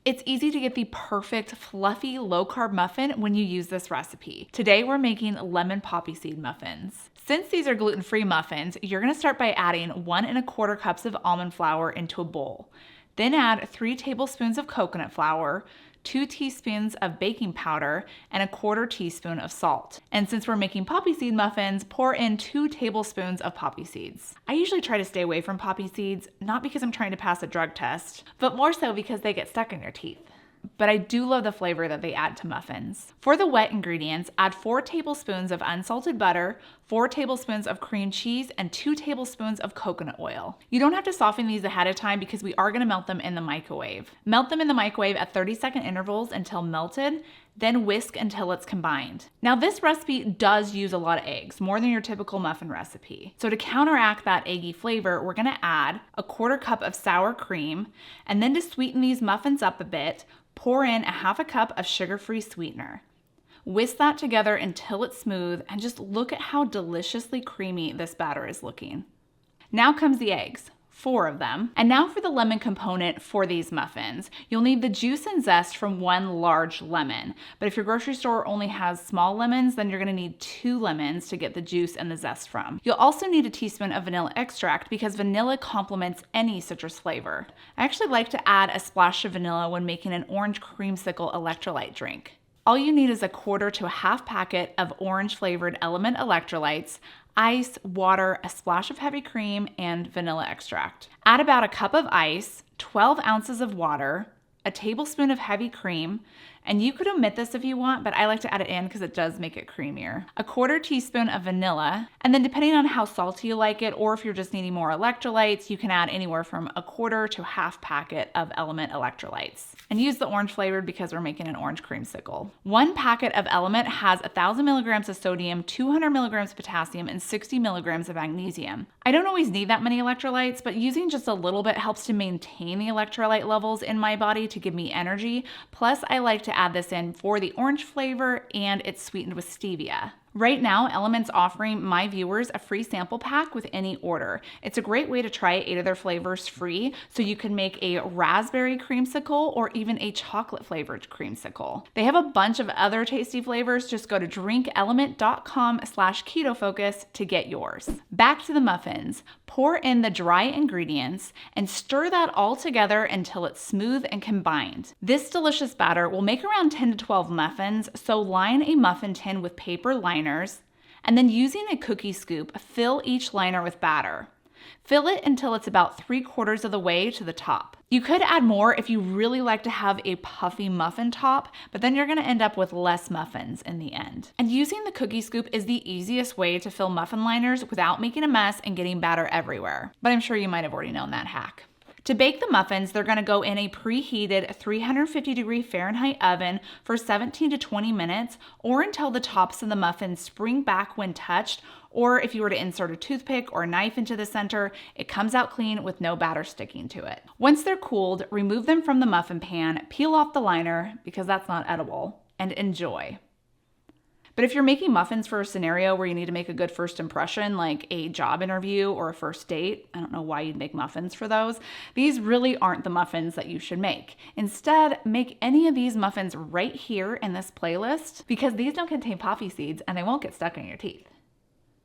It's easy to get the perfect fluffy low-carb muffin when you use this recipe. Today we're making lemon poppy seed muffins. Since these are gluten-free muffins, you're gonna start by adding 1 1/4 cups of almond flour into a bowl. Then add 3 tablespoons of coconut flour, 2 teaspoons of baking powder, and 1/4 teaspoon of salt. And since we're making poppy seed muffins, pour in 2 tablespoons of poppy seeds. I usually try to stay away from poppy seeds, not because I'm trying to pass a drug test, but more so because they get stuck in your teeth. But I do love the flavor that they add to muffins. For the wet ingredients, add 4 tablespoons of unsalted butter, 4 tablespoons of cream cheese, and 2 tablespoons of coconut oil. You don't have to soften these ahead of time because we are gonna melt them in the microwave. Melt them in the microwave at 30-second intervals until melted, then whisk until it's combined. Now this recipe does use a lot of eggs, more than your typical muffin recipe. So to counteract that eggy flavor, we're gonna add 1/4 cup of sour cream, and then to sweeten these muffins up a bit, pour in 1/2 cup of sugar-free sweetener. Whisk that together until it's smooth, and just look at how deliciously creamy this batter is looking. Now comes the eggs. 4 of them. And now for the lemon component for these muffins. You'll need the juice and zest from 1 large lemon. But if your grocery store only has small lemons, then you're gonna need 2 lemons to get the juice and the zest from. You'll also need a teaspoon of vanilla extract because vanilla complements any citrus flavor. I actually like to add a splash of vanilla when making an orange creamsicle electrolyte drink. All you need is 1/4 to 1/2 packet of orange flavored element electrolytes, ice, water, a splash of heavy cream, and vanilla extract. Add about 1 cup of ice, 12 ounces of water, a tablespoon of heavy cream, and you could omit this if you want, but I like to add it in because it does make it creamier. 1/4 teaspoon of vanilla, and then depending on how salty you like it, or if you're just needing more electrolytes, you can add anywhere from 1/4 to 1/2 packet of element electrolytes. And use the orange flavored because we're making an orange creamsicle. 1 packet of element has 1,000 milligrams of sodium, 200 milligrams of potassium, and 60 milligrams of magnesium. I don't always need that many electrolytes, but using just a little bit helps to maintain the electrolyte levels in my body to give me energy. Plus, I like to add this in for the orange flavor, and it's sweetened with stevia. Right now, Element's offering my viewers a free sample pack with any order. It's a great way to try 8 of their flavors free, so you can make a raspberry creamsicle or even a chocolate flavored creamsicle. They have a bunch of other tasty flavors. Just go to drinkelement.com/KetoFocus to get yours. Back to the muffins. Pour in the dry ingredients and stir that all together until it's smooth and combined. This delicious batter will make around 10 to 12 muffins, so line a muffin tin with paper liners, and then using a cookie scoop, fill each liner with batter. Fill it until it's about 3/4 of the way to the top. You could add more if you really like to have a puffy muffin top, but then you're gonna end up with less muffins in the end. And using the cookie scoop is the easiest way to fill muffin liners without making a mess and getting batter everywhere. But I'm sure you might have already known that hack. To bake the muffins, they're gonna go in a preheated 350-degree Fahrenheit oven for 17 to 20 minutes, or until the tops of the muffins spring back when touched, or if you were to insert a toothpick or a knife into the center, it comes out clean with no batter sticking to it. Once they're cooled, remove them from the muffin pan, peel off the liner, because that's not edible, and enjoy. But if you're making muffins for a scenario where you need to make a good first impression, like a job interview or a first date, I don't know why you'd make muffins for those, these really aren't the muffins that you should make. Instead, make any of these muffins right here in this playlist because these don't contain poppy seeds and they won't get stuck in your teeth.